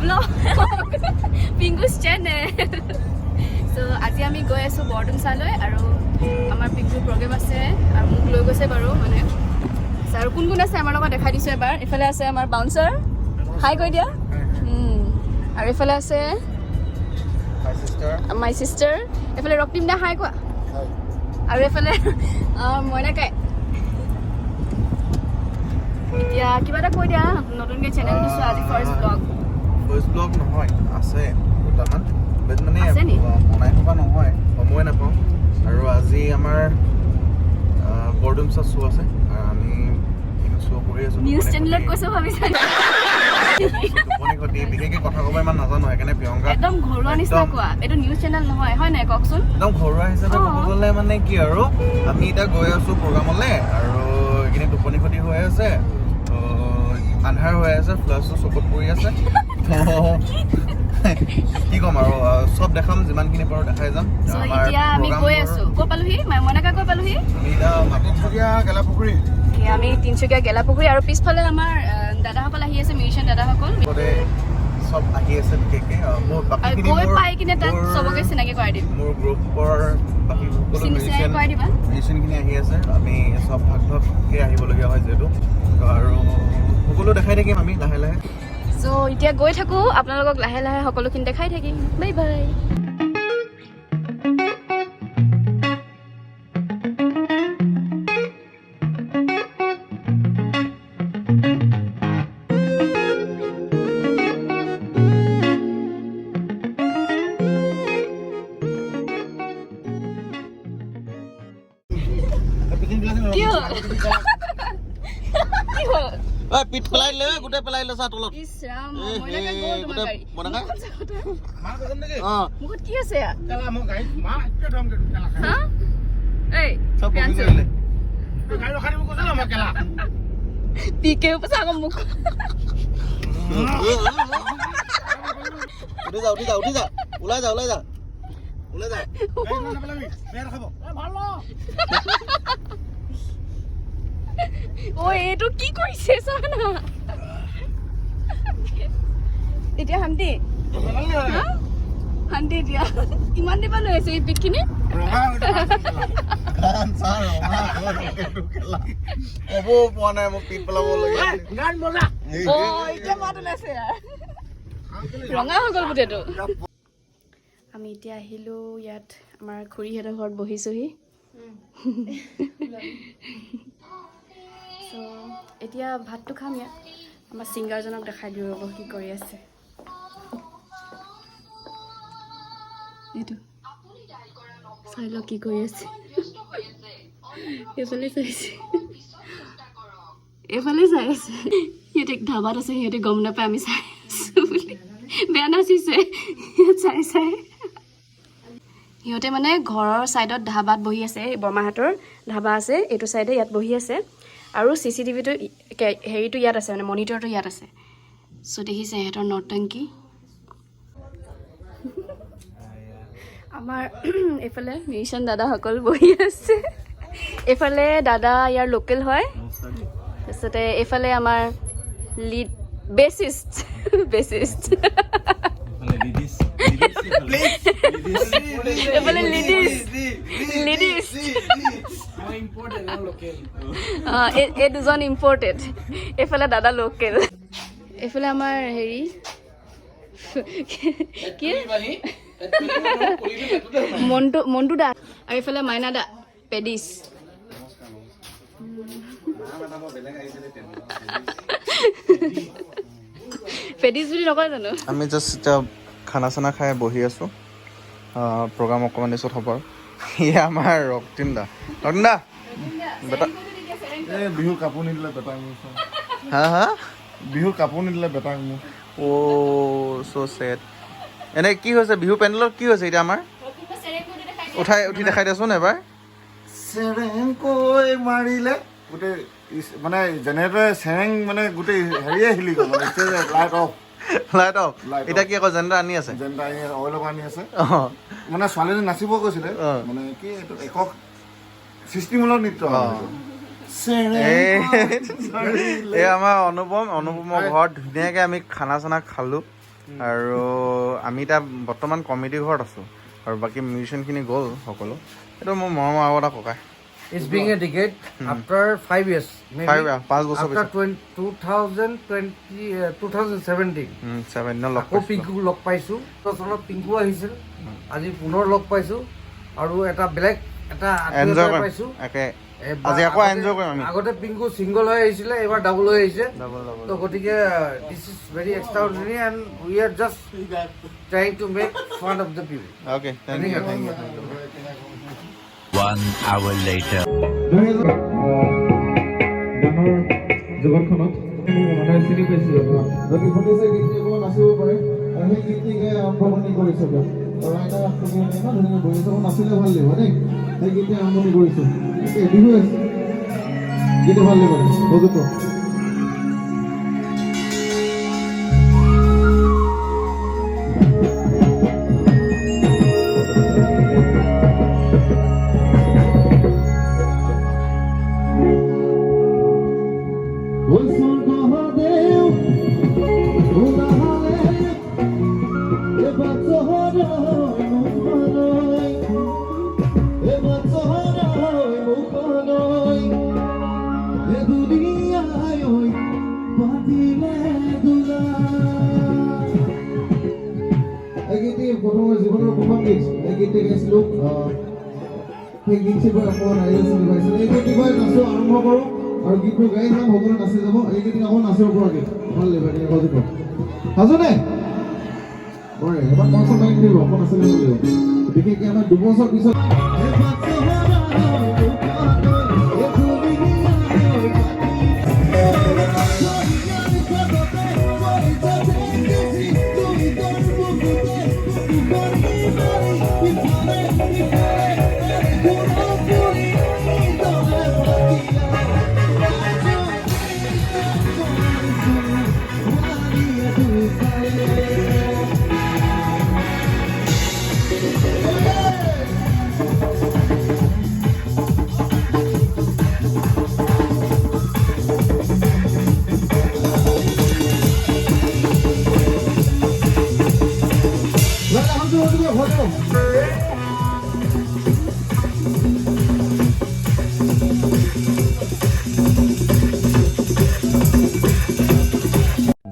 vlog Pinku's channel. So আজি আমি গৈ আছো বৰডুমচালৈ আৰু আমাৰ পিংকুৰ প্ৰগ্ৰেম আছে আৰু মোক লৈ গৈছে বাৰু মানে আৰু কোন কোন আছে আমাৰ লগত দেখাই দিছো এবাৰ এফালে আছে আমাৰ বাউন্সাৰ হাই কৈ দিয়া আৰু এফালে আছে মাই সিস্টাৰ এফালে ৰক্তিম দা হাই কোৱা আৰু এফালে মইনাকাই এতিয়া কিবা এটা কৈ দিয়া নতুনকৈ চেনেল দিছো আজি ফাৰ্ষ্ট ব্লগ নহয় আছে দুটামান মানে বনাই থকা নহয় সময় নাপাওঁ আৰু আজি আমাৰ বৰডুমচা শ্ব' আছে আমি শ্ব' কৰি আছোঁ নিউজ চেনেলত কৈছোঁ ভাবিছা টোপনি ঘটি বিশেষকৈ কথা ক'ব ইমান নাজানো সেইকাৰণে প্ৰিয়ংকা একদম ঘৰুৱা নিচিনা কোৱা এইটো নিউজ চেনেল নহয় হয় নাই কওকচোন একদম ঘৰুৱা হিচাপে ক'ব গ'লে মানে কি আৰু আমি এতিয়া গৈ আছোঁ প্ৰগ্ৰামলৈ আৰু এইখিনি টোপনি ক্ষতি হৈ আছে আন্ধাৰ হৈ আছে ফ্লাছটো চকুত পৰি আছে কি ক'ম আৰু চব দেখাম যিমানখিনি পাৰোঁ দেখাই যাম এতিয়া আমি গৈ আছোঁ ক'ত পালোহি মইনাকা ক'ত পালোহি আমি এতিয়া তিনিচুকীয়া গেলাপুখুৰী আমি তিনিচুকীয়া গেলাপুখুৰী আৰু পিছফালে আমাৰ দাদাসকল আহি আছে মিউজিচিয়ান দাদাসকল চব আহি আছে বিশেষকৈ মোৰ গৈ পাই কিনে তাত চবকে চিনাকি কৰাই দিম মোৰ গ্ৰুপৰ বাকী সকলো মিউজিচিয়ানখিনি আহি আছে আমি চব ভাগ ভাগকৈ আহিবলগীয়া হয় যিহেতু আৰু সকলো দেখাই থাকিম আমি লাহে লাহে চ' এতিয়া গৈ থাকোঁ আপোনালোকক লাহে লাহে সকলোখিনি দেখাই থাকিম বাই বাই পিঠ পেলাই লৈ গোটেই পেলাই লৈ চা তলত মুখত কি আছে পিকে পইচা আকৌ মুখ উঠি যা উঠি যা উঠি যা ওলাই যা ওলাই যা ওলাই যা ঐ এইটো কি কৰিছে চানা এতিয়া শান্তি শান্তি এতিয়া কিমান দিবা লৈ আছে এই পিকখিনি ক'ব পোৱা নাই মোক পিঠ পেলাব লাগে এতিয়া মাত ওলাইছে ৰঙা হৈ গ'ল গোটেইটো আমি এতিয়া আহিলোঁ ইয়াত আমাৰ খুৰীহঁতৰ ঘৰত বহিছোহি চ' এতিয়া ভাতটো খাম ইয়াত আমাৰ ছিংগাৰজনক দেখাই দিওঁ ৰ'ব কি কৰি আছে এইটো চাই লওক কি কৰি আছে এইফালে চাইছে এইফালে চাই আছে সিহঁতে ধাবাত আছে সিহঁতে গম নাপায় আমি চাই আছোঁ বুলি বেয়া নাচিছে চাই চাই সিহঁতে মানে ঘৰৰ ছাইডত ধাবাত বহি আছে বৰমাহঁতৰ ধাবা আছে এইটো ছাইডে ইয়াত বহি আছে আৰু CCTVটো হেৰিটো ইয়াত আছে মানে মনিটৰটো ইয়াত আছে চ' দেখিছে সিহঁতৰ নৰ্তংকি আমাৰ এইফালে মিউজিচিয়ান দাদাসকল বহি আছে এইফালে দাদা ইয়াৰ লোকেল হয় তাৰপিছতে এইফালে আমাৰ লিড বেচিষ্ট এইফালে লিডিছ এই দুজন ইম্পৰ্টেড এইফালে দাদা লোকেল এইফালে আমাৰ হেৰি কি মন্টু দা আৰু এইফালে মাইনা দা পেডিছ পেডিছ বুলি নকয় জানো আমি জাষ্ট এতিয়া খানা চানা খাই বহি আছোঁ প্ৰগ্ৰাম অকণমান পিছত হ'ব ইয়ে আমাৰ ৰক্তিম দা বেটা বিহু কাপোৰ নিদিলে বেটাক মোক হা বিহু কাপোৰ নিদিলে বেটাক মোক চ' ছেড এনে কি হৈছে বিহু পেণ্ডেলত কি হৈছে এতিয়া আমাৰ উঠি দেখাই দিয়াচোন এবাৰ চেৰেংকৈ মাৰিলে গোটেই মানে জেনেৰেটৰে চেৰেং মানে গোটেই হেৰিয়ে হিলি গ'ল মানে লাইট অফ এতিয়া কি আকৌ জেনেৰেটৰ আনি আছে অইল আনি আছে মানে ছোৱালীজনী নাচিব গৈছিলে মানে কি এইটো একক সৃষ্টিমূলক নৃত্য এই আমাৰ অনুপমৰ ঘৰত ধুনীয়াকৈ আমি খানা চানা খালোঁ আৰু আমি এতিয়া বৰ্তমান কমিটি ঘৰত আছোঁ আৰু বাকী মিউজিচিয়ানখিনি গ'ল সকলো এইটো মোৰ মৰমৰ আৰু এটা ককাই It's being a decade after 5 years. Maybe 5 বছৰ after 2017. 7 লগ আকৌ পিংকু লগ পাইছোঁ চনত পিংকু আহিছিল আজি পুনৰ লগ পাইছোঁ আৰু এটা বেলেগ এটা এনজয় আত্মীয়তা পাইছোঁ আজি আকৌ এনজয় কৰিম আমি আগতে পিংকু ছিংগল হৈ আহিছিলে এইবাৰ ডাবল হৈ আহিছে তো গতিকে this is very extraordinary and we are just trying to make fun of the people okay thank you 1 hour later. গানৰ জগতখনত মানুহে চিনি পাইছিল যদি শুনিছে গীতটি অকণমান নাচিব পাৰে আৰু সেই গীতটিকে আৰম্ভণি কৰিছে আৰু এটা তুমি ইমান ধুনীয়া বহিছে নাচিলে ভাল লাগিব দেই সেই গীতটি আৰম্ভণি কৰিছোঁ বিহু আছে গীতটো ভাল লাগিব বজুক প্ৰথমৰ জীৱনৰ প্ৰথম গীত এই গীতটি গাইছিলোঁ সেই গীতটিৰ অকণমান ৰাইজে চিনি পাইছিল এই গীতটিৰ নাচো আৰম্ভ কৰোঁ আৰু গীতবোৰ গাই যাম সকলোৱে নাচি যাব এই গীতটি অকণমান নাচিব পৰা গীত ভাল লাগিব এতিয়া সজুক সাজুনে হয় এবাৰ মঞ্চ মাৰি দিব অকণ নাচিলে ভাল লাগিব বিশেষকৈ আমাৰ 2 বছৰ পিছত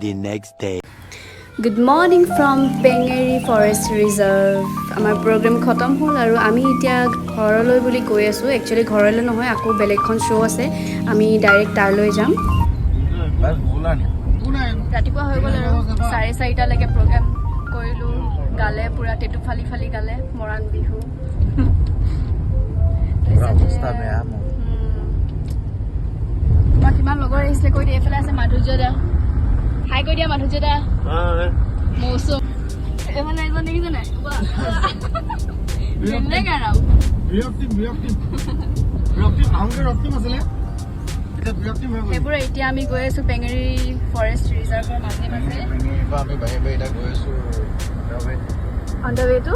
The next day. Good morning from Pengeri forest reserve আমাৰ প্ৰগ্ৰেম খতম হ'ল আৰু আমি এতিয়া ঘৰলৈ বুলি গৈ আছোঁ একচুৱেলি ঘৰলৈ নহয় আকৌ বেলেগ এখন শ্ব' আছে আমি ডাইৰেক্ট তাৰলৈ যাম ৰাতিপুৱা হৈ গ'ল আৰু 4:30লৈকে প্ৰগ্ৰেম কৰিলোঁ গালে পূৰা টেটু ফালি ফালি গালে মৰাণ বিহু তোমাৰ কিমান লগৰ আহিছিলে কৈ দিয়ে এইফালে আছে মাধুৰ্য দা হাই কৈ দিয়া মাধুৰ্য দা মৌচুম এইফালে এজন দেখিছে নাই সেইবোৰ এতিয়া আমি গৈ আছোঁ পেঙেৰি ফৰেষ্ট ৰিজাৰ্ভৰ মাজে মাজে on the way to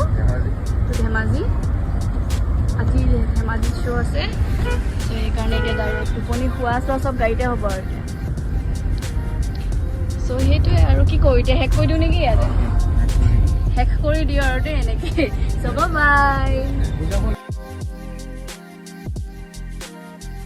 Dhemaji আজি ধেমাজি শ্ব' আছে সেইকাৰণে এতিয়া ডাইৰেক্ট টোপনি খোৱা চোৱা চব গাড়ীতে হ'ব আৰু এতিয়া চ' সেইটোৱে আৰু কি কৰোঁ এতিয়া শেষ কৰি দিওঁ নেকি ইয়াতে শেষ কৰি দিওঁ আৰু দেই এনেকৈ চ' বাই